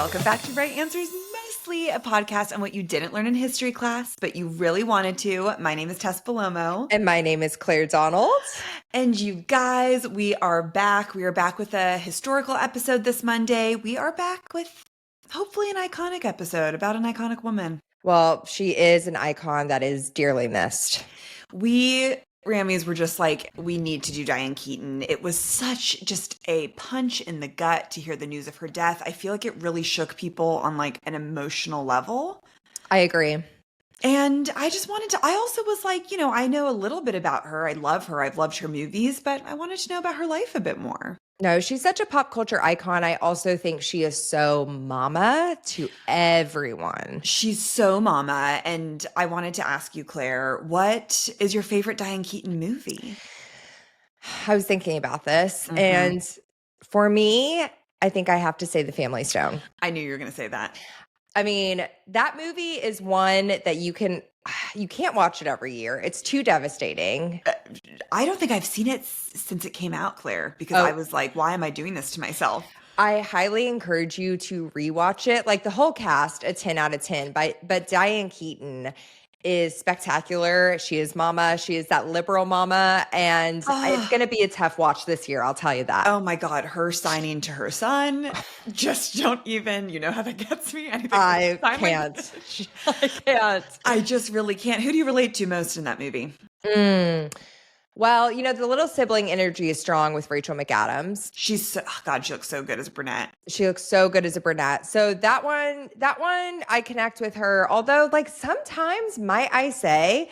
Welcome back to Right Answers, mostly a podcast on what you didn't learn in history class, but you really wanted to. My name is Tess Bellomo. And my name is Claire Donald. And you guys, we are back. We are back with a historical episode this Monday. We are back with hopefully an iconic episode about an iconic woman. Well, she is an icon that is dearly missed. We Rammies were just like, we need to do Diane Keaton. It was such just a punch in the gut to hear the news of her death. I feel like it really shook people on like an emotional level. I agree. And I just wanted to, I also was like, you know, I know a little bit about her. I love her. I've loved her movies, but I wanted to know about her life a bit more. No, she's such a pop culture icon. I also think she is so mama to everyone. She's so mama. And I wanted to ask you, Claire, what is your favorite Diane Keaton movie? I was thinking about this. And for me, I think I have to say The Family Stone. I knew you were going to say that. I mean, that movie is one that you can't watch it every year. It's too devastating. I don't think I've seen it since it came out, Claire, because I was like, why am I doing this to myself? I highly encourage you to rewatch it. Like the whole cast, a 10 out of 10. But Diane Keaton is spectacular. She is mama. She is that liberal mama. And it's going to be a tough watch this year. I'll tell you that. Oh my God. Her signing to her son. Just don't even, you know how that gets me? I can't. I can't. I just really can't. Who do you relate to most in that movie? Well, you know, the little sibling energy is strong with Rachel McAdams. She's God, she looks so good as a brunette. She looks so good as a brunette. So that one, I connect with her. Although, like, sometimes, might I say,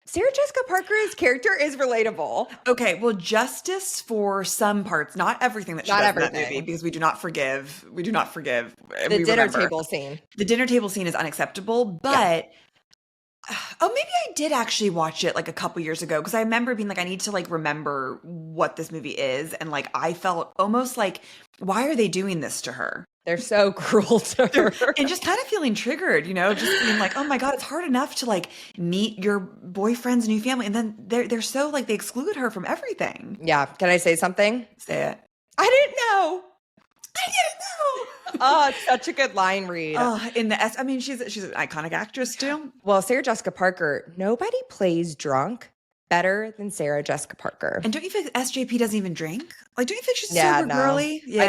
Sarah Jessica Parker's character is relatable. Okay, well, justice for some parts, not everything that she does in that movie, because we do not forgive. We do not forgive. The dinner table scene. The dinner table scene is unacceptable, but... Yeah. Oh, maybe I did actually watch it like a couple years ago because I remember being like, I need to like remember what this movie is. And like, I felt almost like, why are they doing this to her? They're so cruel to her. And just kind of feeling triggered, you know, just being like, oh my God, it's hard enough to like meet your boyfriend's new family. And then they're so like, they exclude her from everything. Yeah. Can I say something? Say it. I didn't know. Oh, it's such a good line read. I mean, she's an iconic actress too. Well, Sarah Jessica Parker, nobody plays drunk better than Sarah Jessica Parker. And don't you think SJP doesn't even drink? Like, don't you think she's super girly? Yeah.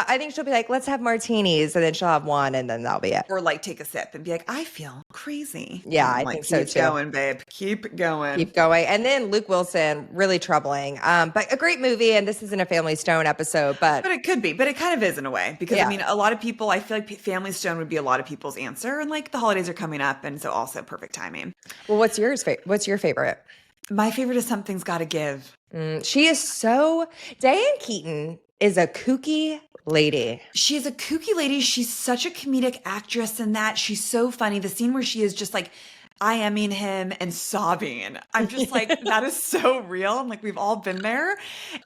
I think she'll be like, let's have martinis, and then she'll have one, and then that'll be it. Or like take a sip and be like, I feel crazy. Yeah, I think so too. Keep going, babe. Keep going. Keep going. And then Luke Wilson, really troubling. But a great movie, and this isn't a Family Stone episode, but it could be. But it kind of is in a way. Because, I mean, a lot of people, I feel like Family Stone would be a lot of people's answer. And like the holidays are coming up, and so also perfect timing. Well, what's your favorite? My favorite is Something's Gotta Give. Diane Keaton is a kooky lady. She's a kooky lady. She's such a comedic actress in that. She's so funny. The scene where she is just like IMing him and sobbing. I'm just like, that is so real. I'm like, we've all been there.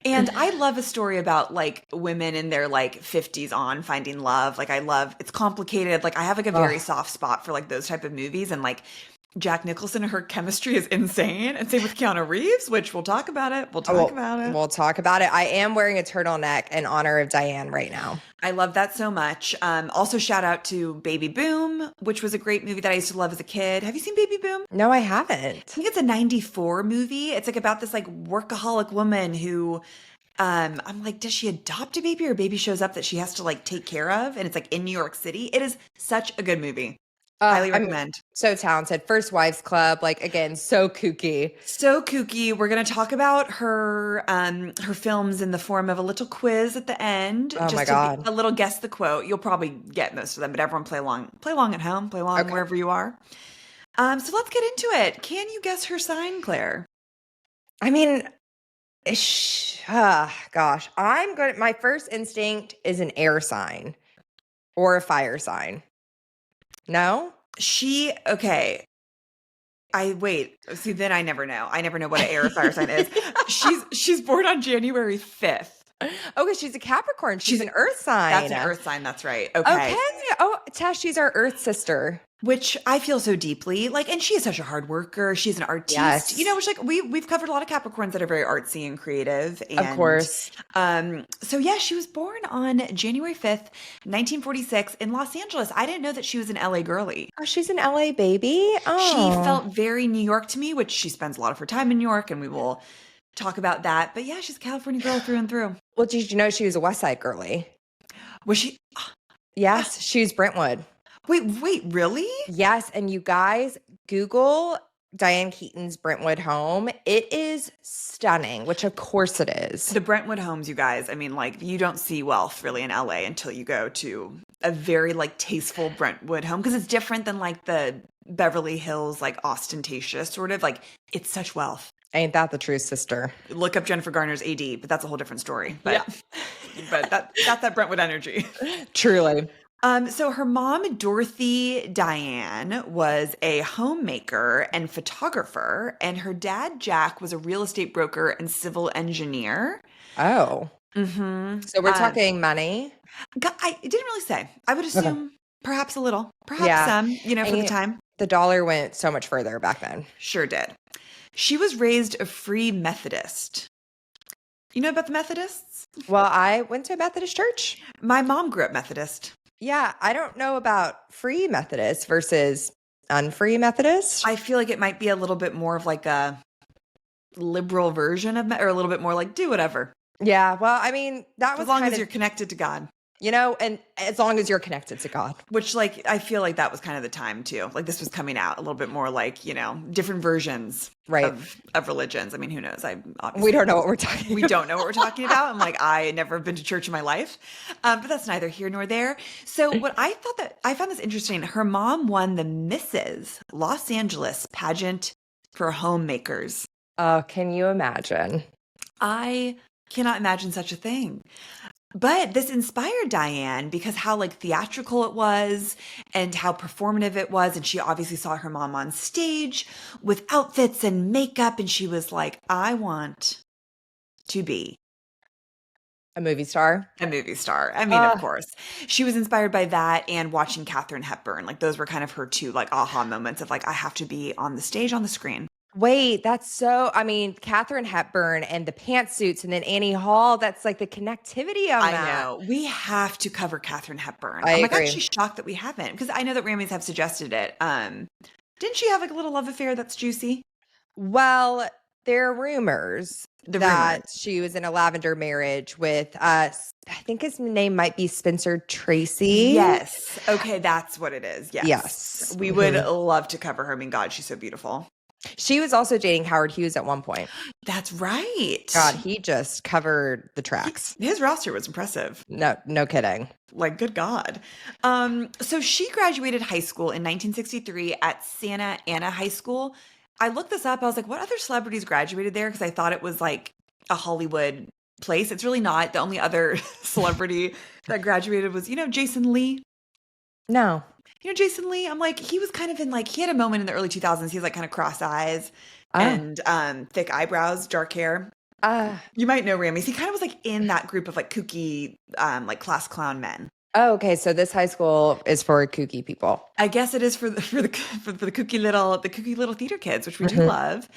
And I love a story about like women in their like 50s on finding love. Like it's complicated. Like I have like a very soft spot for like those type of movies. And like Jack Nicholson, her chemistry is insane. And same with Keanu Reeves, which we'll talk about it. We'll talk about it. I am wearing a turtleneck in honor of Diane right now. I love that so much. Also, shout out to Baby Boom, which was a great movie that I used to love as a kid. Have you seen Baby Boom? No, I haven't. I think it's a 94 movie. It's like about this like workaholic woman who... I'm like, does she adopt a baby or a baby shows up that she has to like take care of? And it's like in New York City. It is such a good movie. Highly recommend. So talented. First Wives Club, like again, so kooky. So kooky. We're going to talk about her films in the form of a little quiz at the end. Oh my God. A little guess the quote. You'll probably get most of them, but everyone play along at home, play along wherever you are. So let's get into it. Can you guess her sign, Claire? I mean, gosh, my first instinct is an air sign or a fire sign. No? Okay. See, then I never know. I never know what an air fire sign is. She's born on January 5th. Okay, she's a Capricorn. She's an earth sign. That's an earth sign. That's right. Okay. Oh, Tess, she's our earth sister. which I feel so deeply. Like, and she is such a hard worker. She's an artiste, Yes, which like we've covered a lot of Capricorns that are very artsy and creative. of And course. so yeah, she was born on January 5th, 1946 in Los Angeles. I didn't know that she was an LA girly. Oh, she's an LA baby. She Oh, felt very New York to me, which she spends a lot of her time in New York, and we will talk about that. But yeah, she's a California girl through and through. well, did you know she was a West Side girly? Was she? Yes, she's Brentwood. Wait, really? Yes, and you guys Google Diane Keaton's Brentwood home. It is stunning, which of course it is. The Brentwood homes, you guys, I mean, like, you don't see wealth really in LA until you go to a very, like, tasteful Brentwood home because it's different than, like, the Beverly Hills, like, ostentatious sort of. Like, it's such wealth. Ain't that the truth, sister? Look up Jennifer Garner's AD, but that's a whole different story. But, Yeah. but that's that Brentwood energy. Truly. So her mom, Dorothy Diane, was a homemaker and photographer, and her dad, Jack, was a real estate broker and civil engineer. Oh. Mm-hmm. So we're talking money. It didn't really say. I would assume perhaps a little, perhaps Yeah. some, for And the time. The dollar went so much further back then. Sure did. She was raised a Free Methodist. You know about the Methodists? Well, I went to a Methodist church. My mom grew up Methodist. Yeah, I don't know about Free Methodist versus unfree Methodist. I feel like it might be a little bit more of like a liberal version of, or a little bit more like do whatever. Yeah, well, I mean, that was As long kind as of, you're connected to God. and as long as you're connected to God. Which, like, I feel like that was kind of the time too. Like, this was coming out a little bit more like, different versions Right. of religions. I mean, who knows? We don't know what we're talking We don't know what we're talking about. I'm like, I never have been to church in my life. But that's neither here nor there. So what I found this interesting. Her mom won the Mrs. Los Angeles pageant for homemakers. Oh, can you imagine? I cannot imagine such a thing. But this inspired Diane because how like theatrical it was and how performative it was. And she obviously saw her mom on stage with outfits and makeup. And she was like, I want to be A movie star? a movie star. I mean, of course. She was inspired by that and watching Katharine Hepburn. Like those were kind of her two like aha moments of like, I have to be on the stage, on the screen. Wait, Katharine Hepburn and the pantsuits and then Annie Hall, that's like the connectivity on I that. know. We have to cover Katharine Hepburn. I I'm agree. actually shocked that we haven't because I know that Rammies have suggested it. Didn't she have like a little love affair that's juicy? Well, there are rumors The that rumors. she was in a lavender marriage with, I think his name might be Spencer Tracy. Yes. Okay, that's what it is. Yes. Yes. We would love to cover her. I mean, God, she's so beautiful. She was also dating Howard Hughes at one point. That's right. God, he just covered the tracks. His roster was impressive. No kidding. Like, good God. So she graduated high school in 1963 at Santa Ana High School. I looked this up. I was like, what other celebrities graduated there? Because I thought it was like a Hollywood place. It's really not. The only other celebrity that graduated was, Jason Lee. No. Jason Lee, I'm like, he was kind of in like, he had a moment in the early 2000s. He was like kind of cross eyes and thick eyebrows, dark hair. You might know Rammies. He kind of was like in that group of like kooky, like class clown men. Oh, okay. So this high school is for kooky people. I guess it is for the kooky little theater kids, which we do love.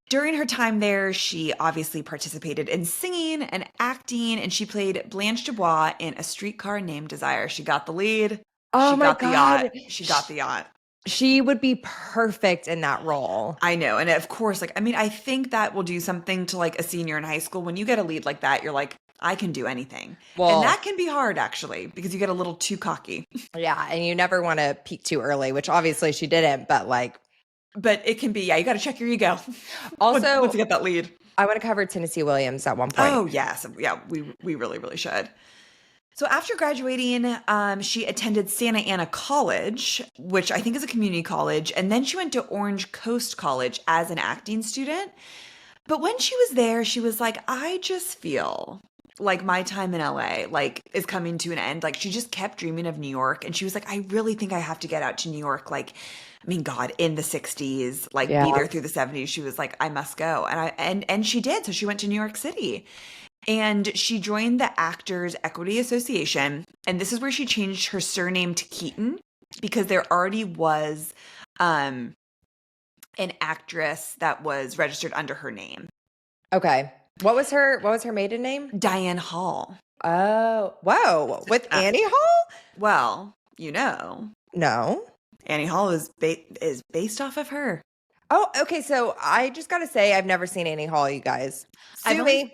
During her time there, she obviously participated in singing and acting, and she played Blanche Dubois in A Streetcar Named Desire. She got the lead. Oh She my got the God. yacht. She got the yacht. She would be perfect in that role. I know. And of course, like, I mean, I think that will do something to like a senior in high school. When you get a lead like that, you're like, I can do anything. Well- and that can be hard actually, because you get a little too cocky. Yeah. And you never want to peak too early, which obviously she didn't, but like. But it can be, you got to check your ego. Also, once you get that lead. I want to cover Tennessee Williams at one point. Oh, yes. Yeah, we really, really should. So after graduating, she attended Santa Ana College, which I think is a community college. And then she went to Orange Coast College as an acting student. But when she was there, she was like, I just feel like my time in LA like is coming to an end. Like she just kept dreaming of New York. And she was like, I really think I have to get out to New York. Like, I mean, God, in the 60s, like Yeah. be there through the 70s. She was like, I must go. And she did. So she went to New York City. And she joined the Actors Equity Association. And this is where she changed her surname to Keaton because there already was an actress that was registered under her name. Okay. What was her maiden name? Diane Hall. Oh, whoa. With Annie Hall? Well, No. Annie Hall is based off of her. Oh, okay. So I just got to say, I've never seen Annie Hall, you guys. Sue me.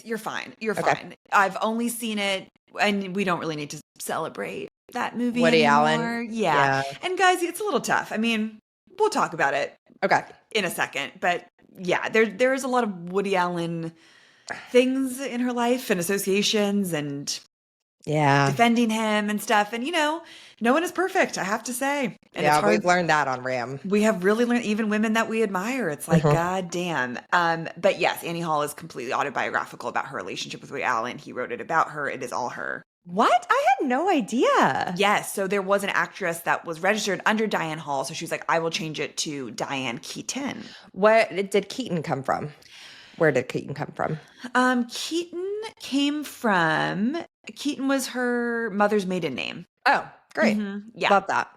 You're fine. You're Okay. fine. I've only seen it, and we don't really need to celebrate that movie Woody anymore. Allen. Yeah. And guys, it's a little tough. I mean, we'll talk about it Okay. in a second, but yeah, there is a lot of Woody Allen things in her life and associations and Yeah. defending him and stuff. And no one is perfect, I have to say. And yeah, it's hard. we've learned that on Ram. We have really learned, even women that we admire. It's like, God damn. But yes, Annie Hall is completely autobiographical about her relationship with Woody Allen. He wrote it about her. It is all her. What? I had no idea. Yes. So there was an actress that was registered under Diane Hall. So she was like, I will change it to Diane Keaton. What did Keaton come from? Where did Keaton come from? Keaton was her mother's maiden name. Oh, great. Yeah. Love that.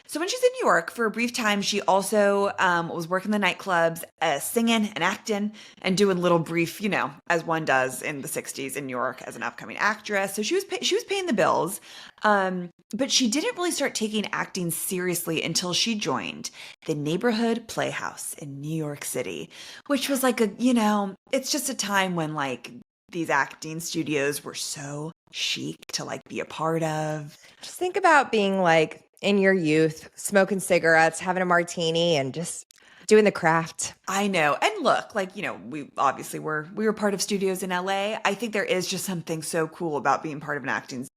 So when she's in New York, for a brief time, she also was working the nightclubs, singing and acting and doing little brief, as one does in the 60s in New York as an upcoming actress. So she was paying the bills. But she didn't really start taking acting seriously until she joined the Neighborhood Playhouse in New York City, which was like it's just a time when like these acting studios were so chic to like be a part of. Just think about being like in your youth, smoking cigarettes, having a martini, and just doing the craft. I know. And look, like, we obviously we were part of studios in LA. I think there is just something so cool about being part of an acting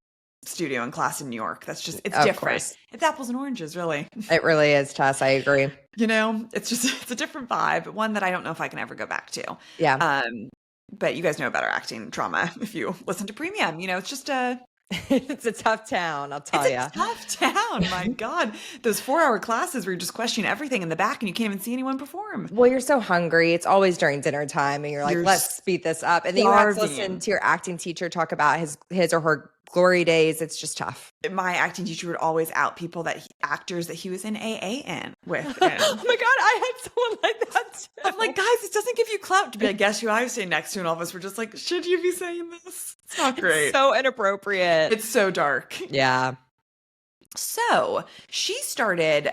studio and class in New York. That's just, it's different. Course. It's apples and oranges, really. It really is, Tess. I agree. It's a different vibe, one that I don't know if I can ever go back to. Yeah. But you guys know about our acting trauma if you listen to Premium. It's just it's a tough town, I'll tell you. It's a tough town. My God. Those 4-hour classes where you're just questioning everything in the back and you can't even see anyone perform. Well, you're so hungry. It's always during dinner time and you're like, let's speed this up. And then you have to listen to your acting teacher talk about his or her glory days. It's just tough. My acting teacher would always out people actors that he was in AA with. Oh my God, I had someone like that too. I'm like, guys, this doesn't give you clout to be like, guess who I was sitting next to? And all of us were just like, should you be saying this? It's not great. It's so inappropriate. It's so dark. Yeah. So she started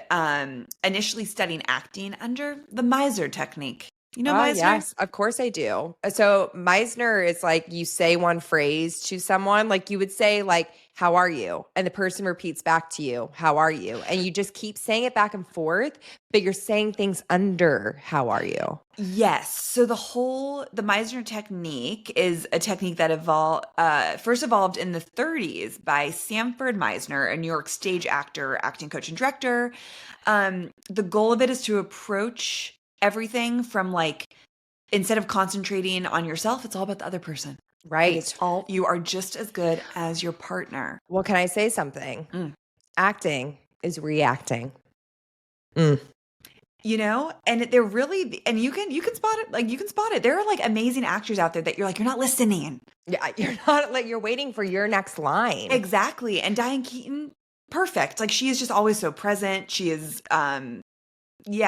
initially studying acting under the Meisner technique. You know Meisner? Yes, of course I do. So Meisner is like you say one phrase to someone, like you would say like, how are you? And the person repeats back to you, how are you? And you just keep saying it back and forth, but you're saying things under how are you? Yes. So the Meisner technique is a technique that first evolved in the 30s by Sanford Meisner, a New York stage actor, acting coach, and director. The goal of it is to approach everything from like, instead of concentrating on yourself, it's all about the other person. Right. It's all, you are just as good as your partner. Well, can I say something? Acting is reacting. And they're really, and you can spot it. Like you can spot it. There are like amazing actors out there that you're like, you're not listening. Yeah. You're not like, you're waiting for your next line. Exactly. And Diane Keaton, perfect. Like she is just always so present. She is,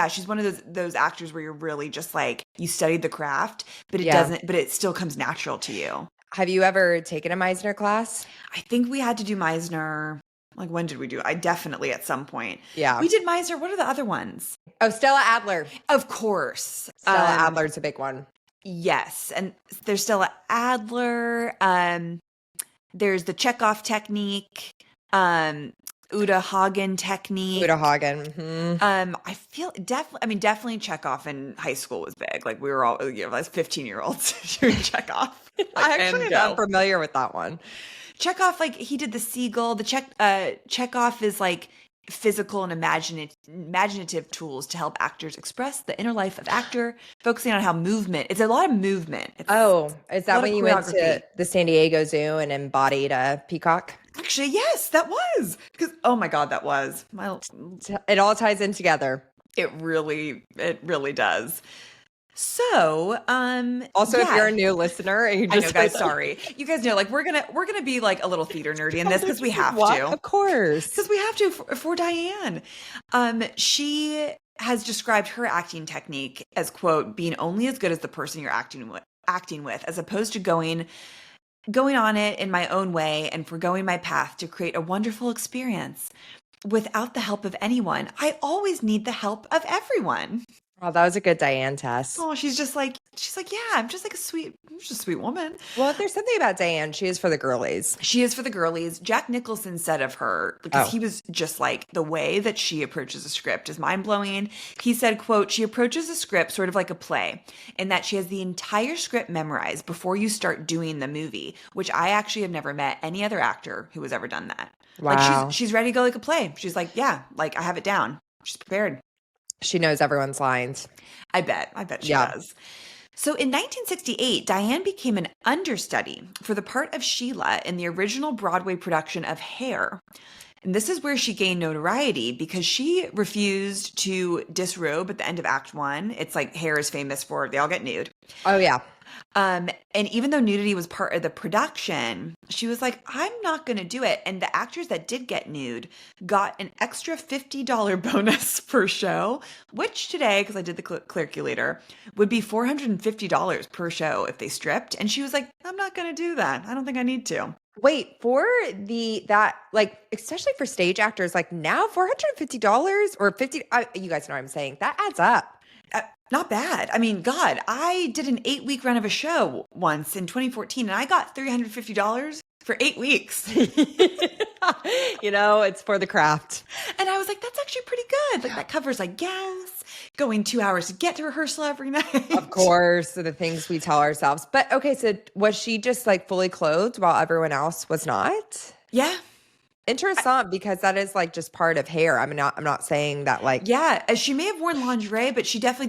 she's one of those actors where you're really just like, you studied the craft, but it still comes natural to you. Have you ever taken a Meisner class? I think we had to do Meisner. Like, when did we do it? I definitely at some point. Yeah. We did Meisner. What are the other ones? Oh, Stella Adler. Of course. Stella Adler's a big one. Yes. And there's Stella Adler. There's the Chekhov technique. Uta Hagen technique. Uta Hagen. Mm-hmm. I feel definitely Chekhov in high school was big. Like we were all, like 15-year-olds doing Chekhov. I actually am familiar with that one. Chekhov, like he did the seagull. Chekhov is like physical and imaginative tools to help actors express the inner life of actor, focusing on how it's a lot of movement. Is that when you went to the San Diego Zoo and embodied a peacock? Actually, yes, that was. Because, oh my God, that was. It all ties in together. It really does. So, Also, if you're yeah. a new listener and you I know, just heard guys, that, sorry. You guys know, like, we're gonna be, like, a little theater nerdy in yeah, this they're because we just like, have "What?" to. Of course. Because we have to for Diane. She has described her acting technique as, quote, being only as good as the person you're acting with, as opposed to going on it in my own way and forgoing my path to create a wonderful experience without the help of anyone. I always need the help of everyone. Oh, that was a good Diane Tess. Oh, she's like, yeah, I'm just a sweet woman. Well, there's something about Diane. She is for the girlies. She is for the girlies. Jack Nicholson said of her, because Oh, he was just like, the way that she approaches a script is mind blowing. He said, quote, she approaches a script sort of like a play, in that she has the entire script memorized before you start doing the movie, which I actually have never met any other actor who has ever done that. Like wow. she's ready to go like a play. She's like, yeah, like I have it down. She's prepared. She knows everyone's lines. I bet she Yeah. does. So in 1968, Diane became an understudy for the part of Sheila in the original Broadway production of Hair. And this is where she gained notoriety because she refused to disrobe at the end of Act One. It's like Hair is famous for they all get nude. Oh, yeah. And even though nudity was part of the production, she was like, I'm not going to do it. And the actors that did get nude got an extra $50 bonus per show, which today, because I did the calculator, would be $450 per show if they stripped. And she was like, I'm not going to do that. I don't think I need to. Wait, for that, like, especially for stage actors, like now $450 or 50, you guys know what I'm saying. That adds up. Not bad. I mean, God, I did an 8-week run of a show once in 2014 and I got $350 for 8 weeks. It's for the craft. And I was like, that's actually pretty good. Like that covers like gas, going 2 hours to get to rehearsal every night. Of course, the things we tell ourselves. But okay, so was she just like fully clothed while everyone else was not? Yeah. Interessant, because that is like just part of Hair. I'm not saying that like, Yeah. She may have worn lingerie, but she definitely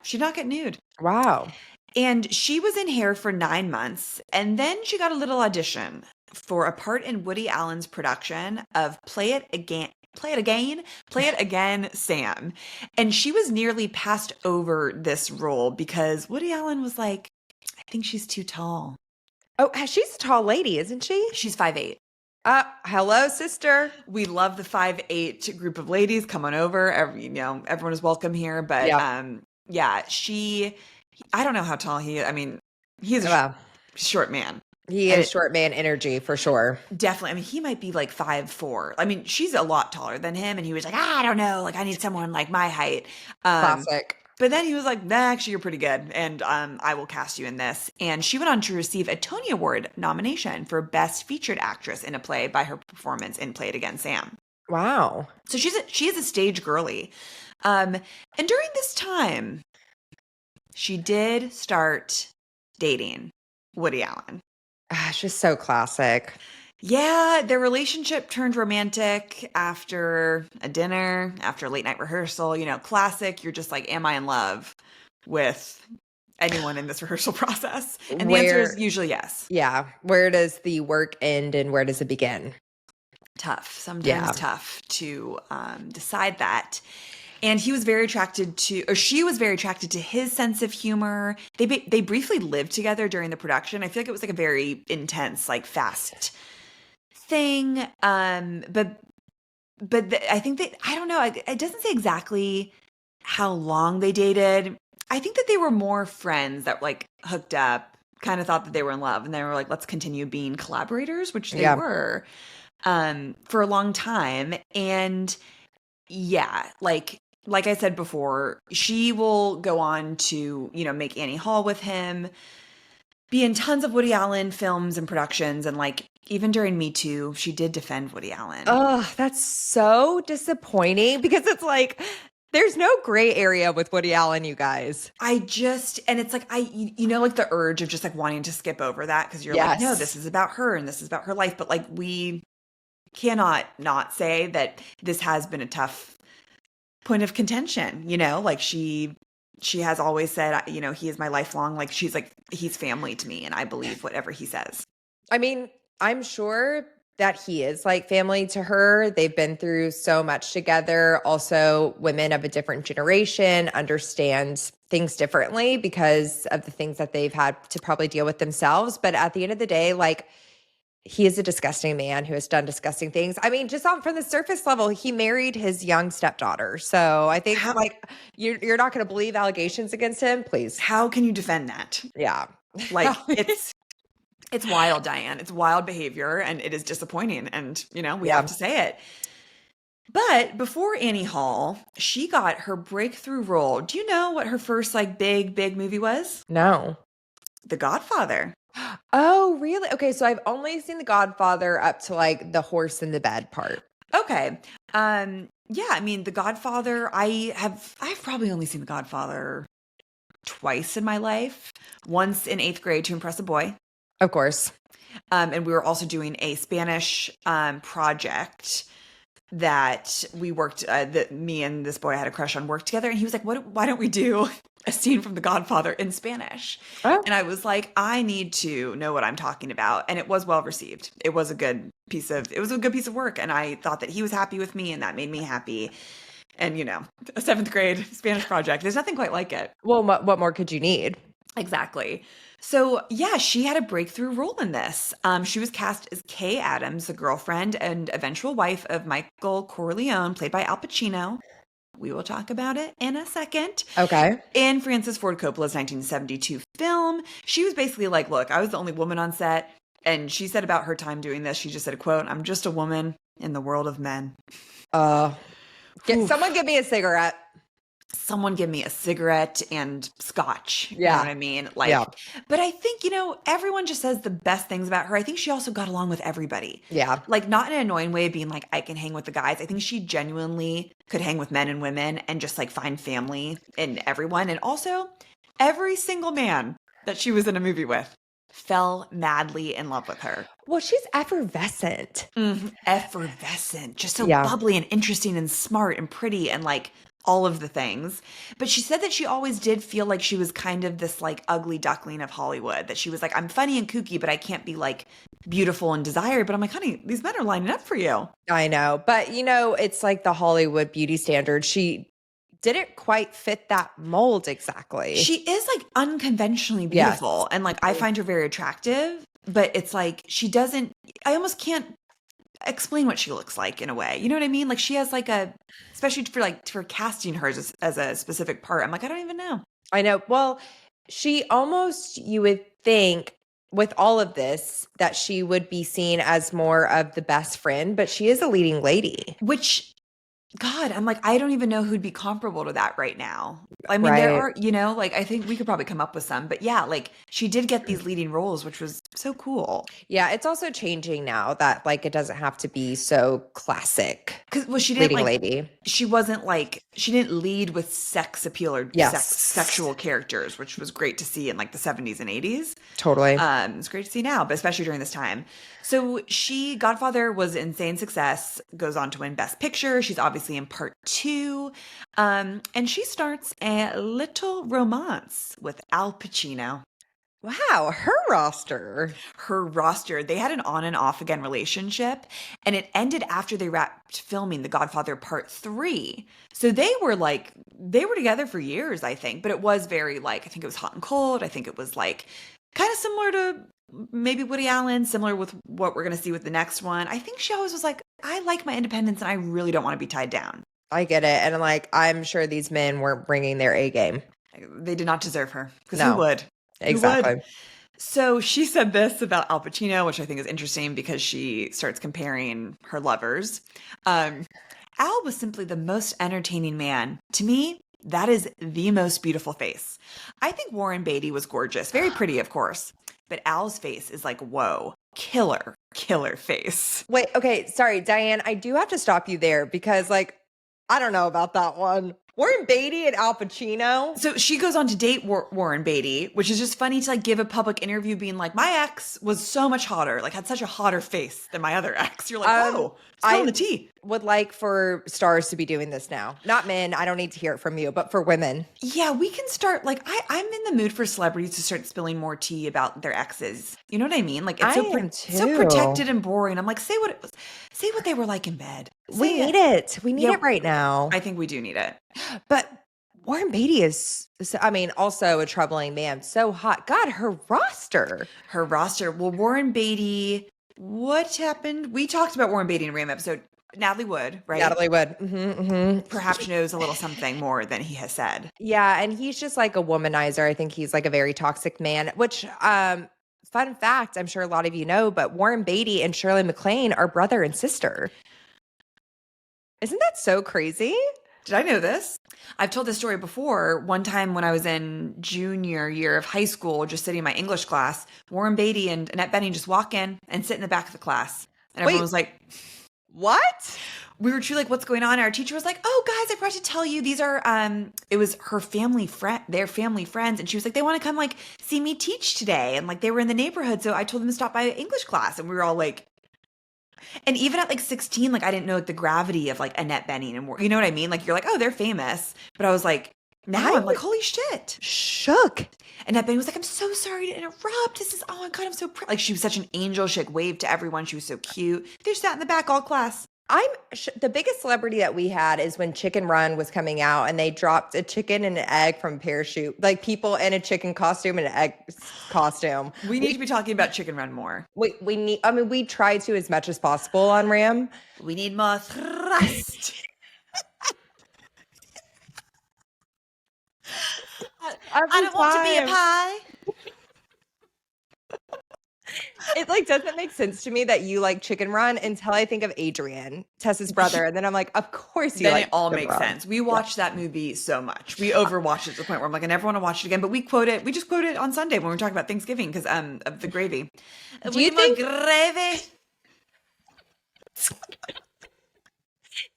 she did not get nude. wow. And she was in Hair for 9 months. And then she got a little audition for a part in Woody Allen's production of Play It Again, Sam. And she was nearly passed over this role because Woody Allen was like, I think she's too tall. Oh, she's a tall lady, isn't she? She's 5'8". Hello, sister. We love the 5'8" group of ladies. Come on over. Everyone is welcome here. But yeah, I don't know how tall he is. I mean, he's a short man. He is short man energy for sure. Definitely. I mean, he might be like 5'4". I mean, she's a lot taller than him. And he was like, I don't know. Like, I need someone like my height. Classic. But then he was like, nah, actually, you're pretty good. And I will cast you in this. And she went on to receive a Tony Award nomination for Best Featured Actress in a Play by her performance in Play It Again, Sam. Wow. So she is a stage girly. And during this time, she did start dating Woody Allen. It's just so classic. Yeah, their relationship turned romantic after a dinner, after a late night rehearsal. Classic. You're just like, am I in love with anyone in this rehearsal process? And the answer is usually yes. Yeah. Where does the work end and where does it begin? Tough. Sometimes tough to decide that. And she was very attracted to his sense of humor. They briefly lived together during the production. I feel like it was like a very intense, like fast thing. But I think I don't know. It doesn't say exactly how long they dated. I think that they were more friends that like hooked up, kind of thought that they were in love, and they were like, let's continue being collaborators, which they were for a long time. And yeah, like I said before, she will go on to, make Annie Hall with him, be in tons of Woody Allen films and productions. And like, even during Me Too, she did defend Woody Allen. Oh, that's so disappointing because it's like, there's no gray area with Woody Allen, you guys. And it's like, like the urge of just like wanting to skip over that because you're like, no, this is about her and this is about her life. But like, we cannot not say that this has been a tough point of contention, like she has always said, he is my lifelong, like she's like, he's family to me and I believe whatever he says. I mean, I'm sure that he is like family to her. They've been through so much together. Also, women of a different generation understand things differently because of the things that they've had to probably deal with themselves. But at the end of the day, like, he is a disgusting man who has done disgusting things. I mean, just on from the surface level, he married his young stepdaughter. So I think How, like you're not going to believe allegations against him, please. how can you defend that? Yeah. Like, it's wild, Diane. It's wild behavior, and it is disappointing. And, we have to say it. But before Annie Hall, she got her breakthrough role. Do you know what her first like big movie was? No. The Godfather. Oh, really? Okay, so I've only seen The Godfather up to like the horse in the bed part. Okay. Yeah, I mean, The Godfather, I've probably only seen The Godfather twice in my life. Once in 8th grade to impress a boy. Of course. And we were also doing a Spanish project that we worked, that me and this boy had a crush on, worked together. And he was like, why don't we do a scene from The Godfather in Spanish? Oh. And I was like, I need to know what I'm talking about. And it was well received. It was a good piece of work. And I thought that he was happy with me, and that made me happy. And, a 7th grade Spanish project, there's nothing quite like it. Well, what more could you need? Exactly. So, yeah, she had a breakthrough role in this. She was cast as Kay Adams, the girlfriend and eventual wife of Michael Corleone, played by Al Pacino. We will talk about it in a second. Okay. In Francis Ford Coppola's 1972 film, she was basically like, look, I was the only woman on set. And she said about her time doing this, she just said, quote, "I'm just a woman in the world of men." Someone give me a cigarette. Someone give me a cigarette and scotch. Yeah. You know what I mean? Like, Yeah. But I think, everyone just says the best things about her. I think she also got along with everybody. Yeah. Like, not in an annoying way of being like, I can hang with the guys. I think she genuinely could hang with men and women and just like find family in everyone. And also, every single man that she was in a movie with fell madly in love with her. Well, she's effervescent. Effervescent. Just so Yeah. bubbly and interesting and smart and pretty and like all of the things. But she said that she always did feel like she was kind of this like ugly duckling of Hollywood, that she was like, I'm funny and kooky, but I can't be like beautiful and desired. But I'm like, honey, these men are lining up for you. I know. But, it's like the Hollywood beauty standard. She didn't quite fit that mold exactly. She is like unconventionally beautiful. And like, I find her very attractive, but it's like, I almost can't explain what she looks like in a way. You know what I mean? Like, she has like especially for casting her as a specific part. I'm like, I don't even know. I know. Well, she almost, you would think with all of this that she would be seen as more of the best friend, but she is a leading lady. Which, God, I'm like, I don't even know who'd be comparable to that right now. I mean, there are, like, I think we could probably come up with some, but yeah, like, she did get these leading roles, which was so cool. Yeah, it's also changing now that, like, it doesn't have to be so classic. Because, she didn't, leading like, lady. She wasn't, like, she didn't lead with sex appeal or sexual characters, which was great to see in, like, the 70s and 80s. Totally. It's great to see now, but especially during this time. So Godfather was an insane success, goes on to win Best Picture. She's obviously in part 2. And she starts a little romance with Al Pacino. Wow, her roster. They had an on and off again relationship, and it ended after they wrapped filming The Godfather Part 3. So they were together for years, I think, but it was very like, I think it was hot and cold. I think it was like kind of similar to maybe Woody Allen, similar with what we're going to see with the next one. I think she always was like, I like my independence and I really don't want to be tied down. I get it. And I'm sure these men weren't bringing their A game. They did not deserve her. Because No. who would? Exactly. Who would? So she said this about Al Pacino, which I think is interesting because she starts comparing her lovers. Al was simply the most entertaining man. To me, that is the most beautiful face. I think Warren Beatty was gorgeous. Very pretty, of course. But Al's face is like, whoa, killer face. Wait, okay, sorry, Diane, I do have to stop you there because, I don't know about that one. Warren Beatty and Al Pacino. So she goes on to date Warren Beatty, which is just funny to give a public interview being like, my ex was so much hotter, had such a hotter face than my other ex. You're like, whoa, spilling the tea. Would like for stars to be doing this now. Not men, I don't need to hear it from you, but for women. Yeah, we can start, I'm in the mood for celebrities to start spilling more tea about their exes. You know what I mean? It's so protected and boring. I'm like, say what they were like in bed. We need it. We need it right now. I think we do need it. But Warren Beatty is, I mean, also a troubling man. So hot. God, her roster. Her roster. Well, Warren Beatty, what happened? We talked about Warren Beatty in a random episode. Natalie Wood, right? Natalie Wood. Mm-hmm. Perhaps knows a little something more than he has said. Yeah, and he's just like a womanizer. I think he's like a very toxic man, which fun fact, I'm sure a lot of you know, but Warren Beatty and Shirley MacLaine are brother and sister. Isn't that so crazy? Did I know this? I've told this story before. One time when I was in junior year of high school, just sitting in my English class, Warren Beatty and Annette Bening just walk in and sit in the back of the class. And everyone was like, what? We were truly like, what's going on? And our teacher was like, oh, guys, I forgot to tell you, these are, it was her family friend, their family friends. And she was like, they want to come like see me teach today. And like, they were in the neighborhood. So I told them to stop by English class. And we were all like, and even at like 16, like I didn't know like the gravity of like Annette Bening and you know what I mean? Like you're like, oh, they're famous. But I was like, now I'm like, holy shit. Shook. Annette Bening was like, I'm so sorry to interrupt. This is, oh my God, I'm so proud. Like she was such an angel. She like waved to everyone. She was so cute. They just sat in the back all class. The biggest celebrity that we had is when Chicken Run was coming out and they dropped a chicken and an egg from parachute, like people in a chicken costume and an egg costume. We need to be talking about Chicken Run more. We need, I mean, we try to as much as possible on Ram. We need more thrust. I don't want to be a pie. It like doesn't make sense to me that you like Chicken Run until I think of Adrian, Tess's brother, and then I'm like, of course you. Then like it all Chicken makes Run. sense. We watched that movie so much. We overwatched it to the point where I'm like, I never want to watch it again. But we quote it. We just quote it on Sunday when we're talking about Thanksgiving because of the gravy. Do you think gravy?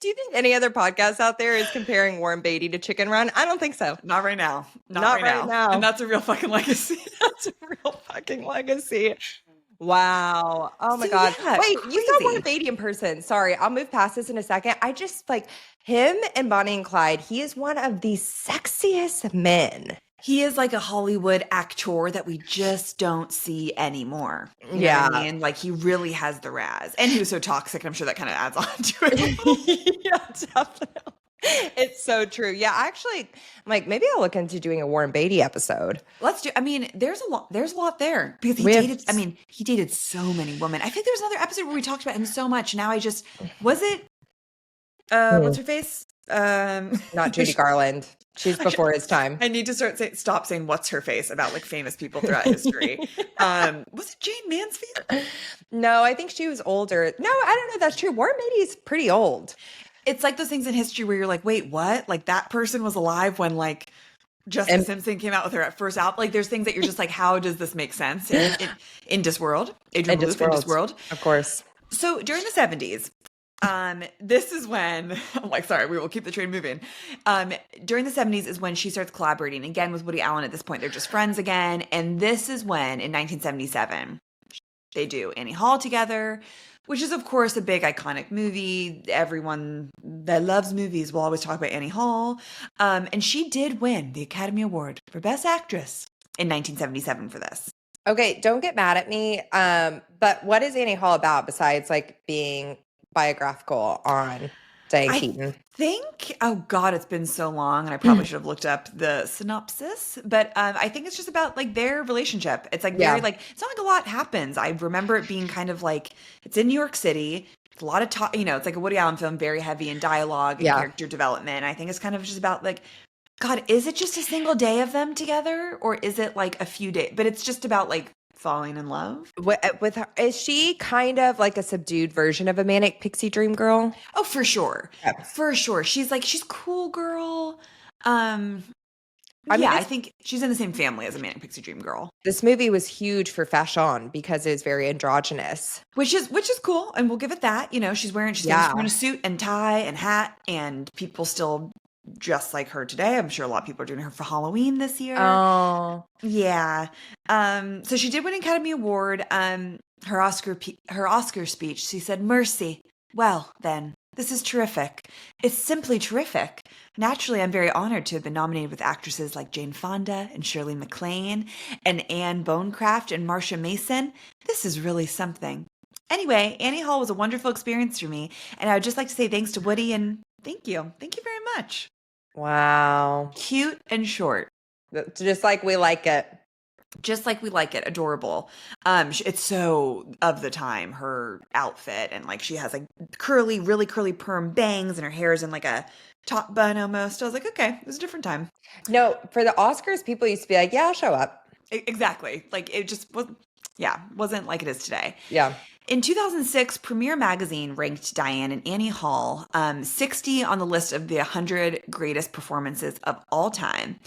Do you think any other podcast out there is comparing Warren Beatty to Chicken Run? I don't think so. Not right now. Not right now. And that's a real fucking legacy. That's a real fucking legacy. Wow. Oh my So, God. yeah, Wait, you saw crazy. Warren Beatty in person. Sorry, I'll move past this in a second. I just like him and Bonnie and Clyde. He is one of the sexiest men. He is like a Hollywood actor that we just don't see anymore. You know Yeah. what I mean? Like he really has the razz. And he was so toxic. I'm sure that kind of adds on to it. Yeah, definitely. It's so true. Yeah, actually, I'm like, maybe I'll look into doing a Warren Beatty episode. Let's do. I mean, there's a lot there because he dated so many women. I think there was another episode where we talked about him so much. Now was it? What's her face? Not Judy Garland. She's before his time. I need to stop saying what's her face about like famous people throughout history. Was it Jane Mansfield? No, I think she was older. No, I don't know. That's true. Warren Beatty is pretty old. It's like those things in history where you're like, wait, what? Like that person was alive when like Jessica Simpson came out with her first album. Like there's things that you're just like, how does this make sense in Discworld? Adrian Bluth in Discworld. Of course. So during the 70s, this is when I'm like, sorry, we will keep the train moving. During the 70s is when she starts collaborating again with Woody Allen. At this point, they're just friends again. And this is when in 1977, they do Annie Hall together, which is, of course, a big iconic movie. Everyone that loves movies will always talk about Annie Hall. And she did win the Academy Award for Best Actress in 1977 for this. Okay, don't get mad at me. But what is Annie Hall about besides like being biographical on Diane Keaton? Oh God, it's been so long and I probably should have looked up the synopsis, but I think it's just about like their relationship. It's like very like, it's not like a lot happens. I remember it being kind of like, it's in New York City. It's a lot of talk, it's like a Woody Allen film, very heavy in dialogue and character development. I think it's kind of just about like, God, is it just a single day of them together or is it like a few days? But it's just about like falling in love. With her, is she kind of like a subdued version of a manic pixie dream girl? Oh, for sure. Yeah. For sure. She's cool girl. I mean, I think she's in the same family as a Manic Pixie Dream Girl. This movie was huge for fashion because it was very androgynous. Which is cool, and we'll give it that. She's wearing a suit and tie and hat, and people still dress like her today. I'm sure a lot of people are doing her for Halloween this year. Oh. Yeah. So she did win an Academy Award. Her Oscar speech, she said, "Mercy. Well, then, this is terrific. It's simply terrific. Naturally, I'm very honored to have been nominated with actresses like Jane Fonda and Shirley MacLaine and Anne Bonecraft and Marcia Mason. This is really something. Anyway, Annie Hall was a wonderful experience for me, and I would just like to say thanks to Woody and thank you. Thank you very much." Wow. Cute and short. Just like we like it. Just like we like it, adorable. It's so of the time, her outfit, and like she has like curly, really curly perm bangs, and her hair is in like a top bun almost. I was like, okay, it was a different time. No, for the Oscars, people used to be like, yeah, I'll show up. Exactly. Like it just was, yeah, wasn't like it is today. Yeah. In 2006, Premiere Magazine ranked Diane and Annie Hall 60 on the list of the 100 greatest performances of all time,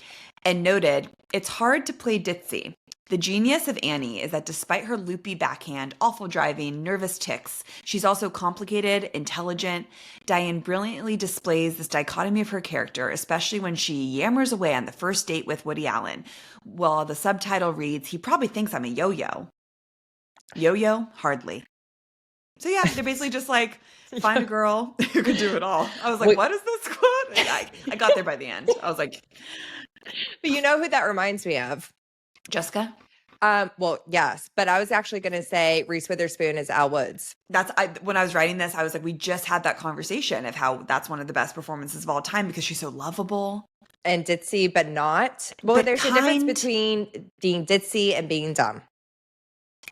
and noted, it's hard to play ditzy. The genius of Annie is that despite her loopy backhand, awful driving, nervous tics, she's also complicated, intelligent. Diane brilliantly displays this dichotomy of her character, especially when she yammers away on the first date with Woody Allen. While the subtitle reads, he probably thinks I'm a yo-yo. Yo-yo? Hardly. So yeah, they're basically just like, find a girl who can do it all. I was like, what is this quote? And I got there by the end. I was like, but you know who that reminds me of? Jessica? Well, yes, but I was actually going to say Reese Witherspoon is Al Woods. When I was writing this, I was like, we just had that conversation of how that's one of the best performances of all time because she's so lovable. And ditzy, but not. Well, But there's a difference between being ditzy and being dumb.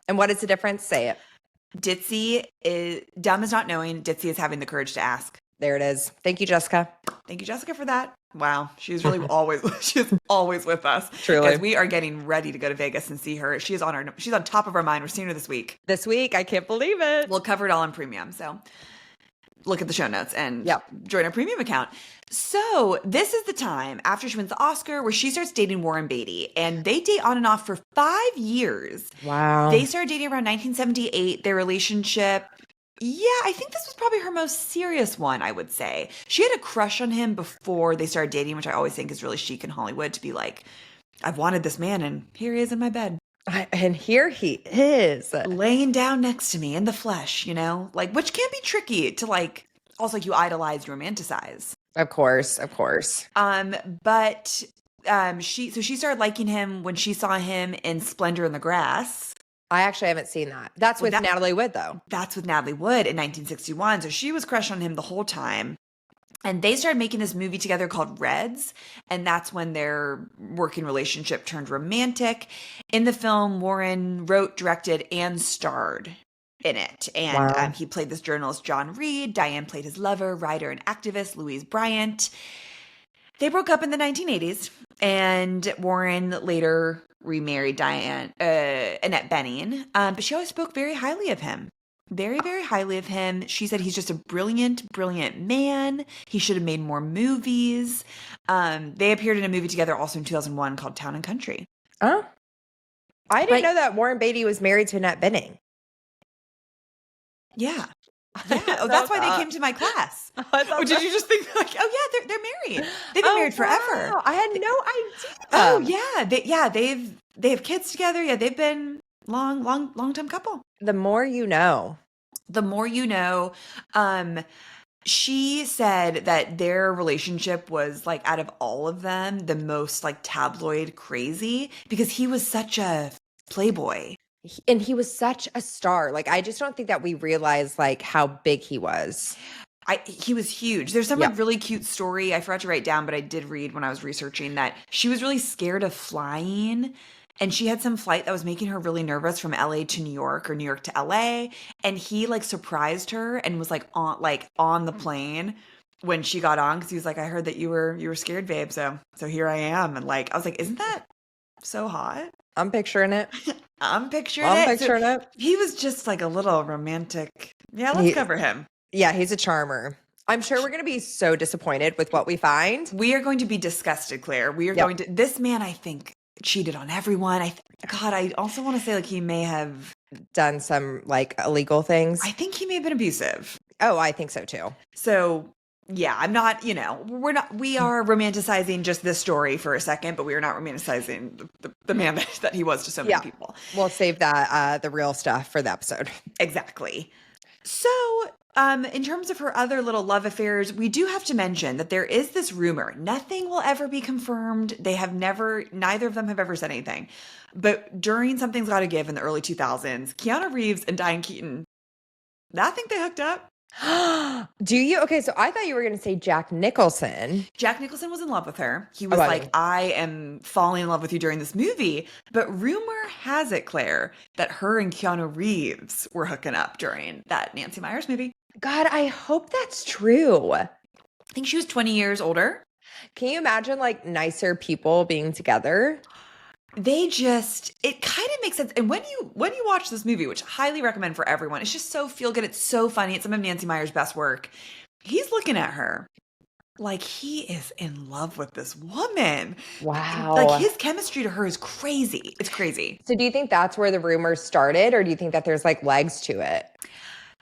And what is the difference? Say it. Ditzy is dumb is not knowing. Ditzy is having the courage to ask. There it is. Thank you, Jessica. Thank you, Jessica, for that. Wow. She's really she's always with us. Truly. Because we are getting ready to go to Vegas and see her. She's on top of our mind. We're seeing her this week. This week. I can't believe it. We'll cover it all on premium. So look at the show notes and Yep. join our premium account. So this is the time after she wins the Oscar where she starts dating Warren Beatty, and they date on and off for 5 years. Wow. They started dating around 1978. Their relationship, yeah, I think this was probably her most serious one, I would say. She had a crush on him before they started dating, which I always think is really chic in Hollywood to be like, I've wanted this man and here he is in my bed. And here he is. Laying down next to me in the flesh, like, which can be tricky to like, also you idolize, romanticize. Of course, of course. But she started liking him when she saw him in Splendor in the Grass. I actually haven't seen that. That's with Natalie Wood, though. That's with Natalie Wood in 1961. So she was crushed on him the whole time. And they started making this movie together called Reds. And that's when their working relationship turned romantic. In the film, Warren wrote, directed, and starred in it. And he played this journalist, John Reed. Diane played his lover, writer, and activist, Louise Bryant. They broke up in the 1980s. And Warren later remarried Annette Bening. But she always spoke very highly of him. Very, very highly of him. She said he's just a brilliant, brilliant man. He should have made more movies. They appeared in a movie together also in 2001 called Town and Country. Oh. I didn't know that Warren Beatty was married to Annette Bening. Yeah. Yeah. That's why they came to my class. Did you just think like, oh yeah, they're married. They've been married forever. Wow. I had no idea. Oh yeah. They have kids together. Yeah, they've been long time couple. The more you know. The more you know. She said that their relationship was like out of all of them the most like tabloid crazy because he was such a playboy. And he was such a star. Like, I just don't think that we realize like how big he was. He was huge. There's some like really cute story I forgot to write down, but I did read when I was researching that she was really scared of flying. And she had some flight that was making her really nervous from LA to New York or New York to LA. And he like surprised her and was like on the plane when she got on because he was like, I heard that you were scared, babe. So here I am. And like I was like, isn't that so hot? I'm picturing it. I'm picturing it. He was just like a little romantic. Yeah, let's cover him. Yeah, he's a charmer. I'm sure we're going to be so disappointed with what we find. We are going to be disgusted, Claire. We are going to. This man, I think, cheated on everyone. I also want to say like he may have done some like illegal things. I think he may have been abusive. Oh, I think so too. So yeah, I'm not, we are romanticizing just this story for a second, but we are not romanticizing the man that he was to so many people. We'll save that, the real stuff for the episode. Exactly. So, in terms of her other little love affairs, we do have to mention that there is this rumor. Nothing will ever be confirmed. Neither of them have ever said anything. But during Something's Gotta Give in the early 2000s, Keanu Reeves and Diane Keaton, I think they hooked up. Do you? Okay, so I thought you were going to say Jack Nicholson. Jack Nicholson was in love with her. He Oh, was like, I am falling in love with you during this movie. But rumor has it, Claire, that her and Keanu Reeves were hooking up during that Nancy Meyers movie. God, I hope that's true. I think she was 20 years older. Can you imagine like nicer people being together? It kind of makes sense. And when you watch this movie, which I highly recommend for everyone, it's just so feel good. It's so funny. It's some of Nancy Meyers' best work. He's looking at her like he is in love with this woman. Wow. Like his chemistry to her is crazy. It's crazy. So do you think that's where the rumors started, or do you think that there's like legs to it?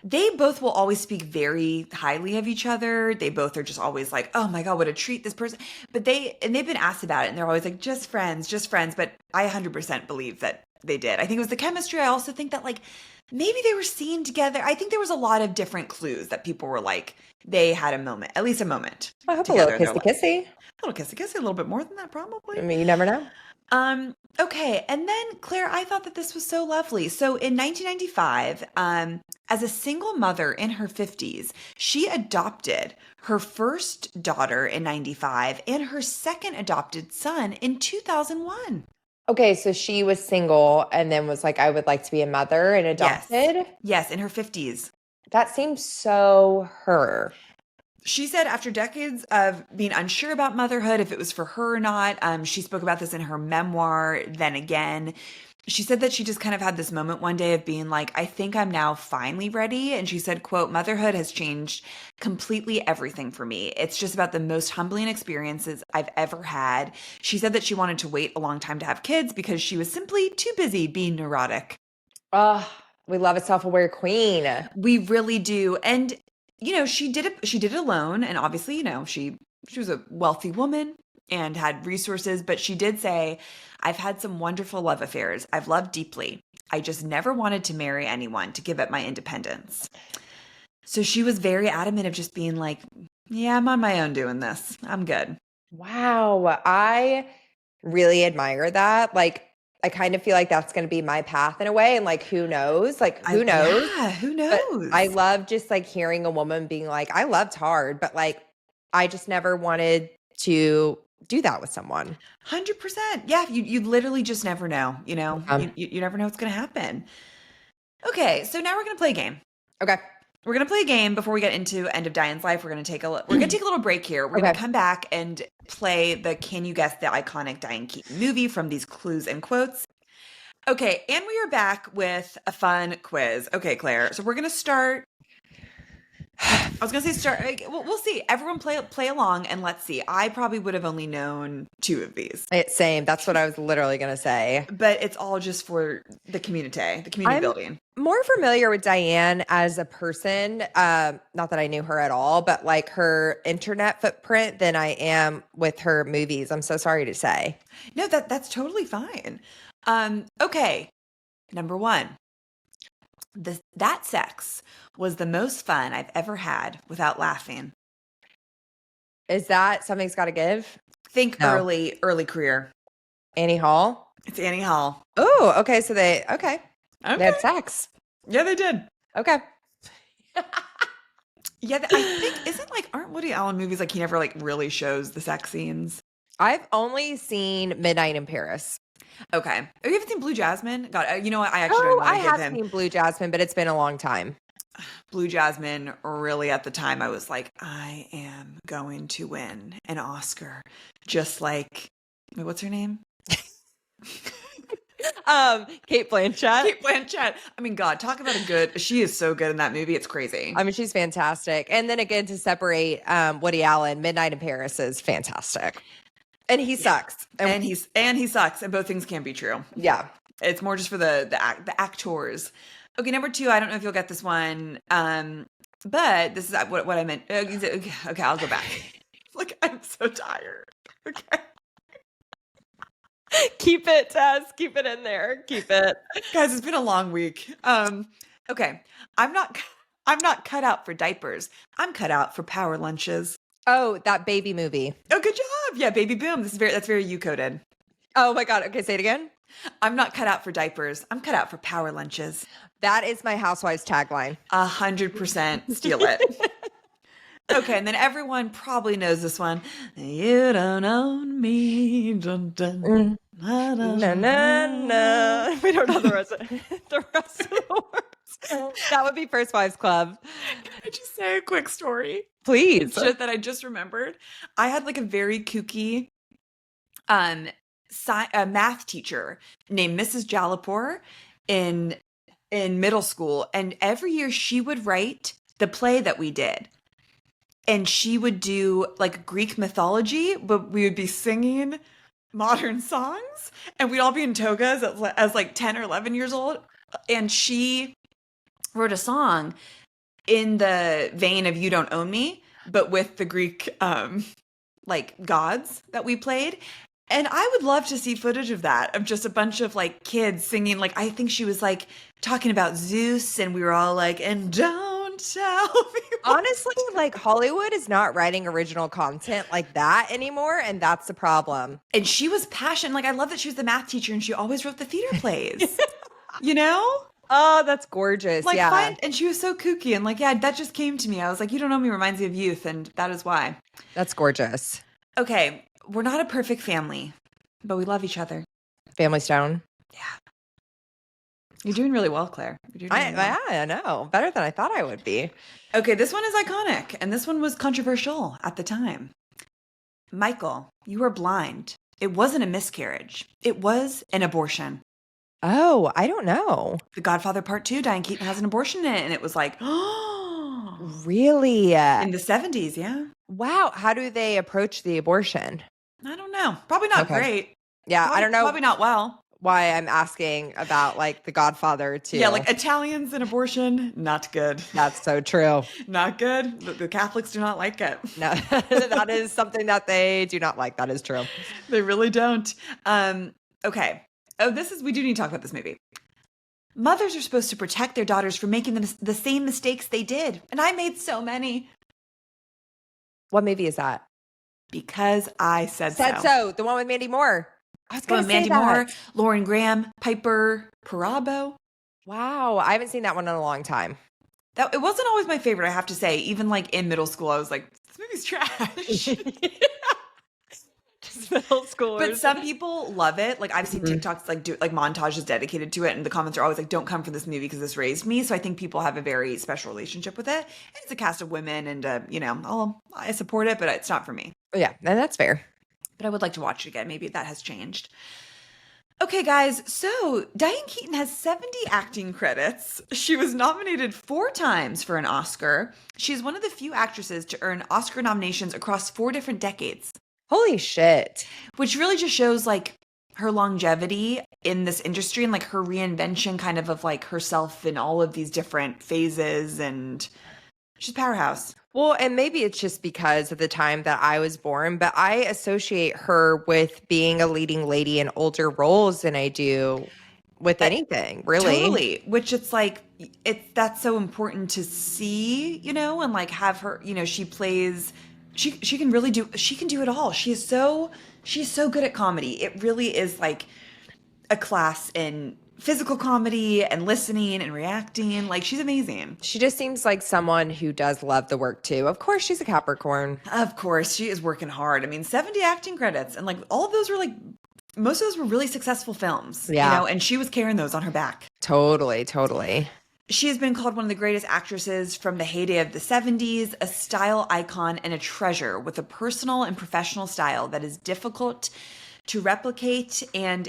They both will always speak very highly of each other. They both are just always like, "Oh my God, what a treat this person." But they've been asked about it and they're always like, just friends, just friends. But I 100% believe that they did. I think it was the chemistry. I also think that like maybe they were seen together. I think there was a lot of different clues that people were like, they had a moment, at least a moment I hope together a in little their life. kissy kissy. A little kissy kissy, a little bit more than that, I probably. mean, you never know. Okay. And then Claire, I thought that this was so lovely. So in 1995, as a single mother in her 50s, she adopted her first daughter in 95 and her second adopted son in 2001. Okay, so she was single and then was like, I would like to be a mother and Yes. adopted. Yes, in her 50s. That seems so her. She said after decades of being unsure about motherhood, if it was for her or not, she spoke about this in her memoir, Then Again. She said that she just kind of had this moment one day of being like, I think I'm now finally ready. And she said, quote, motherhood has changed completely everything for me. It's just about the most humbling experiences I've ever had. She said that she wanted to wait a long time to have kids because she was simply too busy being neurotic. Oh, we love a self-aware queen. We really do. And she did it alone, and obviously, she was a wealthy woman and had resources, but she did say, I've had some wonderful love affairs. I've loved deeply. I just never wanted to marry anyone to give up my independence. So she was very adamant of just being like, yeah, I'm on my own doing this. I'm good. Wow, I really admire that. Like, I kind of feel like that's going to be my path in a way. And like, who knows? Like, who knows? Yeah, who But knows? I love just like hearing a woman being like, I loved hard, but like, I just never wanted to do that with someone. 100%. Yeah, you literally just never know, you never know what's going to happen. Okay, so now we're going to play a game. Okay. We're going to play a game before we get into End of Diane's life. We're going to take a little break here. We're going to come back and play the Can You Guess the Iconic Diane Keaton movie from these clues and quotes. Okay, and we are back with a fun quiz. Okay, Claire. So we're going to start. I was going to say start. We'll see. Everyone play along and let's see. I probably would have only known 2 of these. Same. That's what I was literally going to say. But it's all just for the community building. More familiar with Diane as a person, not that I knew her at all, but like her internet footprint than I am with her movies. I'm so sorry to say. No, that's totally fine. Okay. Number 1. That sex was the most fun I've ever had without laughing. Is that Something's Gotta Give? Think No. early career. Annie Hall? It's Annie Hall. Oh, okay. So they Okay. had sex. Yeah, they did. Okay. Yeah, I think aren't Woody Allen movies like he never like really shows the sex scenes? I've only seen Midnight in Paris. Okay. Oh, you haven't seen Blue Jasmine? God, you know what? I actually don't want I to give have him seen Blue Jasmine, but it's been a long time. Blue Jasmine. Really, at the time, I was like, I am going to win an Oscar, just like what's her name? Kate Blanchett. Kate Blanchett. I mean, God, talk about she is so good in that movie. It's crazy. I mean, she's fantastic. And then again, to separate Woody Allen, Midnight in Paris is fantastic. And he sucks. And he sucks. And both things can be true. Yeah. It's more just for the actors. Okay, number 2, I don't know if you'll get this one. But this is what I meant. Okay, I'll go back. Like, I'm so tired. Okay. Keep it, Tess. Keep it in there. Keep it. Guys, it's been a long week. Okay. I'm not cut out for diapers. I'm cut out for power lunches. Oh, that baby movie. Oh, good job. Yeah, Baby Boom. That's very you coded. Oh my God. Okay, say it again. I'm not cut out for diapers. I'm cut out for power lunches. That is my housewife's tagline. 100% steal it. Okay, and then everyone probably knows this one. You don't own me. Dun, dun. Na, na, No, no, no. We don't know the rest of the words. That would be First Wives Club. Can I just say a quick story? Please. Shit that I just remembered. I had like a very kooky math teacher named Mrs. Jalapur in middle school, and every year she would write the play that we did. And she would do like Greek mythology, but we would be singing modern songs, and we'd all be in togas as like 10 or 11 years old. And she wrote a song in the vein of You Don't Own Me, but with the Greek like gods that we played. And I would love to see footage of that, of just a bunch of like kids singing. Like, I think she was like talking about Zeus, and we were all like, and don't tell me. Honestly, like Hollywood is not writing original content like that anymore, and that's the problem. And she was passionate. Like, I love that she was the math teacher, and she always wrote the theater plays. You know? Oh, that's gorgeous. Like, yeah. and she was so kooky. And like, yeah, that just came to me. I was like, You Don't Know Me reminds me of youth, and that is why. That's gorgeous. Okay, we're not a perfect family, but we love each other. Family Stone. Yeah. You're doing really well, Claire. You're doing really well. I know. Better than I thought I would be. Okay, this one is iconic, and this one was controversial at the time. Michael, you were blind. It wasn't a miscarriage. It was an abortion. Oh, I don't know. The Godfather Part 2, Diane Keaton has an abortion in it, and it was like, oh. Really? In the 70s, yeah. Wow. How do they approach the abortion? I don't know. Probably not great. Yeah, I don't know Probably not well. why I'm asking about like The Godfather too. Yeah, like Italians and abortion, not good. That's so true. Not good. The Catholics do not like it. No, that is something that they do not like. That is true. They really don't. Okay. Oh, we do need to talk about this movie. Mothers are supposed to protect their daughters from making the same mistakes they did. And I made so many. What movie is that? Because I said so. The one with Mandy Moore. I was going to say Mandy that. Moore, Lauren Graham, Piper Perabo. Wow. I haven't seen that one in a long time. It wasn't always my favorite, I have to say. Even like in middle school, I was like, this movie's trash. Just middle schoolers. But some people love it. Like I've seen TikToks like do like montages dedicated to it, and the comments are always like, "Don't come for this movie because this raised me." So I think people have a very special relationship with it. And it's a cast of women, and I support it, but it's not for me. Yeah, and that's fair. But I would like to watch it again. Maybe that has changed. Okay, guys. So Diane Keaton has 70 acting credits. She was nominated 4 times for an Oscar. She's one of the few actresses to earn Oscar nominations across 4 different decades. Holy shit. Which really just shows like her longevity in this industry and like her reinvention kind of like herself in all of these different phases, and she's a powerhouse. Well, and maybe it's just because of the time that I was born, but I associate her with being a leading lady in older roles than I do with anything, really. Totally. Which it's like, that's so important to see, and like have her, she plays, she can really she can do it all. She's so good at comedy. It really is like a class in physical comedy and listening and reacting. Like, she's amazing. She just seems like someone who does love the work too. Of course, she's a Capricorn. Of course, she is working hard. I mean, 70 acting credits, and like all of those were like, most of those were really successful films. Yeah. And she was carrying those on her back. Totally. She has been called one of the greatest actresses from the heyday of the 70s, a style icon and a treasure with a personal and professional style that is difficult to replicate and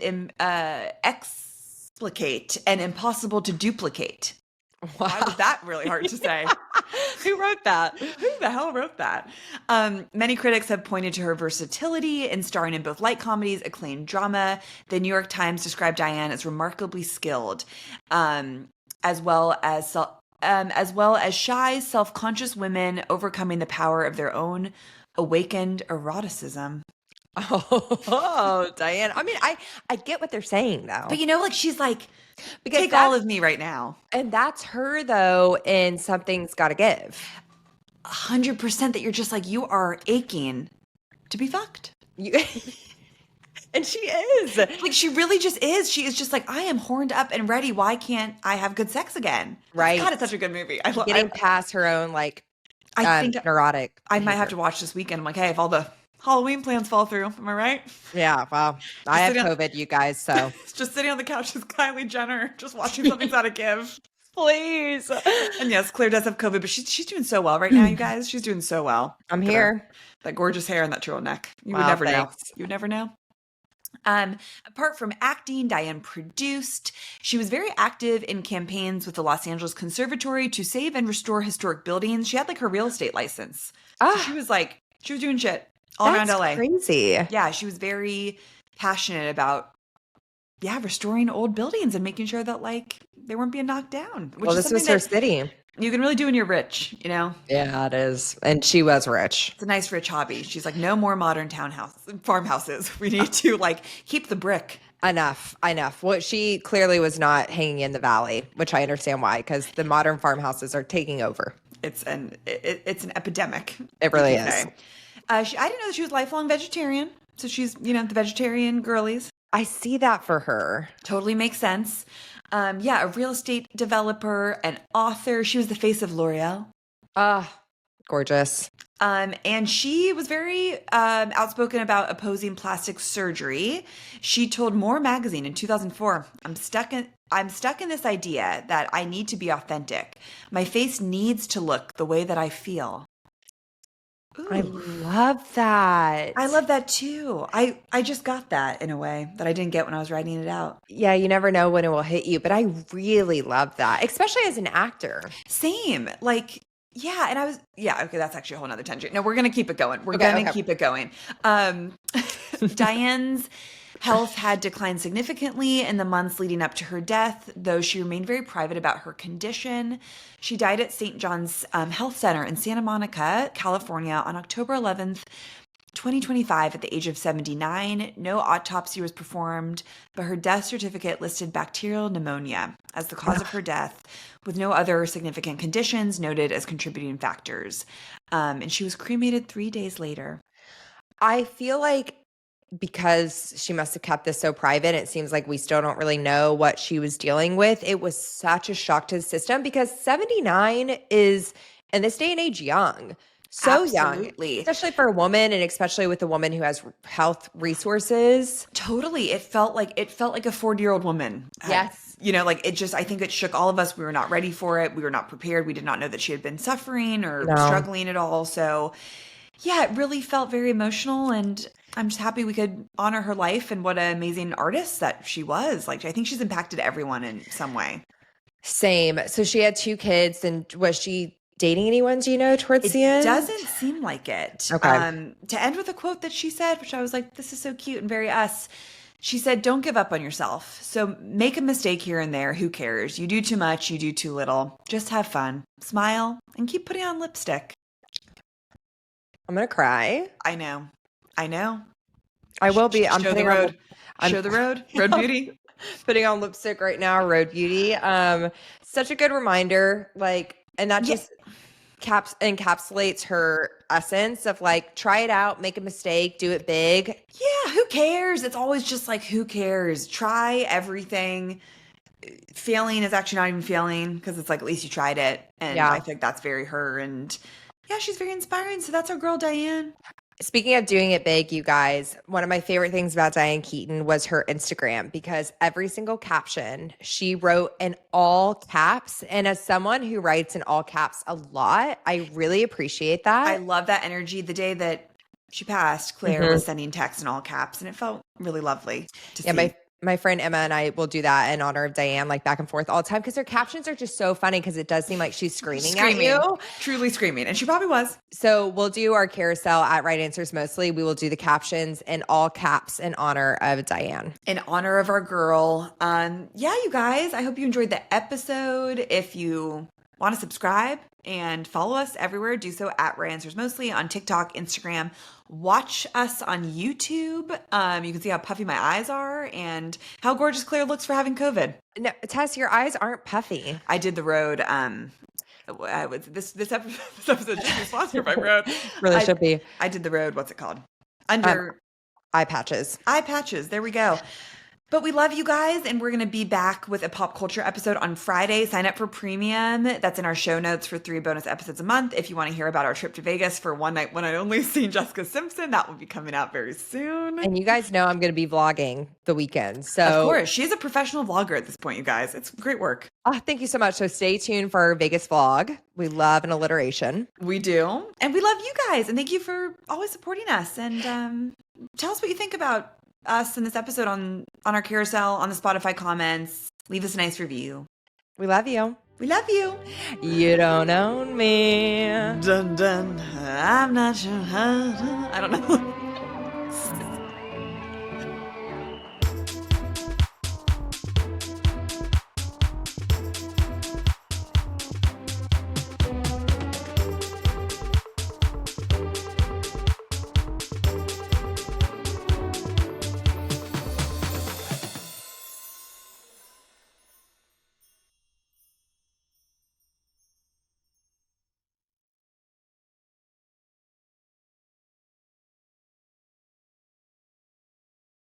explicate and impossible to duplicate. Wow. Why was that really hard to say? Who wrote that? Who the hell wrote that? Many critics have pointed to her versatility in starring in both light comedies, acclaimed drama. The New York Times described Diane as remarkably skilled, as well as shy, self-conscious women overcoming the power of their own awakened eroticism. Oh, Diane. I mean, I get what they're saying though. But like she's like, because take all of me right now. And that's her though, in Something's Gotta Give. 100% that you're just like, you are aching to be fucked. And she is. Like, she really just is. She is just like, I am horned up and ready. Why can't I have good sex again? Right. God, it's such a good movie. Getting past her own like I think neurotic I might have behavior. to watch this weekend. I'm like, hey, if all the Halloween plans fall through, am I right? Yeah, well, I have COVID, you guys, so Just sitting on the couch with Kylie Jenner, just watching Something's Gotta Give. please. And yes, Claire does have COVID, but she's doing so well right now, you guys. She's doing so well. I'm Look at her. here. That gorgeous hair and that turtleneck. You would Wow, never know. thanks. You would never know. Apart from acting, Diane produced. She was very active in campaigns with the Los Angeles Conservatory to save and restore historic buildings. She had like her real estate license. So she was doing shit all around LA. Crazy. Yeah, she was very passionate about restoring old buildings and making sure that like they weren't being knocked down. Well, this was her city. You can really do when you're rich, you know? Yeah, it is. And she was rich. It's a nice rich hobby. She's like, no more modern farmhouses. We need to like keep the brick. Enough. Well, she clearly was not hanging in the valley, which I understand why, because the modern farmhouses are taking over. It's an epidemic. It really is. I didn't know that she was a lifelong vegetarian. So she's, the vegetarian girlies. I see that for her. Totally makes sense. A real estate developer, an author. She was the face of L'Oreal. Gorgeous. And she was very outspoken about opposing plastic surgery. She told More Magazine in 2004, I'm stuck in this idea that I need to be authentic. My face needs to look the way that I feel. Ooh. I love that. I love that too. I just got that in a way that I didn't get when I was writing it out. Yeah, you never know when it will hit you, but I really love that, especially as an actor. Same. Like, yeah, and okay, that's actually a whole nother tangent. No, we're going to keep it going. We're going to keep it going. Diane's health had declined significantly in the months leading up to her death, though she remained very private about her condition. She died at St. John's Health Center in Santa Monica, California on October 11th, 2025 at the age of 79. No autopsy was performed, but her death certificate listed bacterial pneumonia as the cause of her death, with no other significant conditions noted as contributing factors. And she was cremated 3 days later. I feel like because she must have kept this so private, it seems like we still don't really know what she was dealing with. It was such a shock to the system because 79 is, in this day and age, young. So Absolutely. young, especially for a woman, and especially with a woman who has health resources. Totally. It felt like a 40-year-old woman. Yes. I think it shook all of us. We were not ready for it. We were not prepared. We did not know that she had been suffering or struggling at all. So yeah, it really felt very emotional, and I'm just happy we could honor her life and what an amazing artist that she was. Like, I think she's impacted everyone in some way. Same. So she had 2 kids, and was she dating anyone, do you know, towards the end? It doesn't seem like it. Okay. To end with a quote that she said, which I was like, this is so cute and very us. She said, don't give up on yourself. So make a mistake here and there. Who cares? You do too much. You do too little. Just have fun. Smile and keep putting on lipstick. I'm going to cry. I know. I will be. I'm putting on show the road. Road beauty. Putting on lipstick right now. Road beauty. Such a good reminder. Like, and that just encapsulates her essence of like, try it out, make a mistake, do it big. Yeah. Who cares? It's always just like, who cares? Try everything. Failing is actually not even failing because it's like, at least you tried it. And I think that's very her. And yeah, she's very inspiring. So that's our girl, Diane. Speaking of doing it big, you guys, one of my favorite things about Diane Keaton was her Instagram, because every single caption she wrote in all caps. And as someone who writes in all caps a lot, I really appreciate that. I love that energy. The day that she passed, Claire was sending texts in all caps, and it felt really lovely to see. My friend Emma and I will do that in honor of Diane, like back and forth all the time, because her captions are just so funny, because it does seem like she's screaming at you. Truly screaming. And she probably was. So we'll do our carousel at Right Answers Mostly. We will do the captions in all caps in honor of Diane. In honor of our girl. You guys, I hope you enjoyed the episode. If you want to subscribe and follow us everywhere, do so at Right Answers Mostly on TikTok, Instagram. Watch us on YouTube. You can see how puffy my eyes are and how gorgeous Claire looks for having COVID. No, Tess, your eyes aren't puffy. I did the road. This episode should be sponsored by Road. Really should be. I did the road. What's it called? Eye patches. Eye patches. There we go. But we love you guys, and we're going to be back with a pop culture episode on Friday. Sign up for premium. That's in our show notes for 3 bonus episodes a month. If you want to hear about our trip to Vegas for one night, one night only, seeing Jessica Simpson, that will be coming out very soon. And you guys know I'm going to be vlogging the weekend. So of course, she's a professional vlogger at this point, you guys. It's great work. Oh, thank you so much. So stay tuned for our Vegas vlog. We love an alliteration. We do. And we love you guys. And thank you for always supporting us. And tell us what you think about us in this episode on our carousel, on the Spotify comments. Leave us a nice review. We love you. We love you. You don't own me. Dun dun. I'm not sure. I don't know.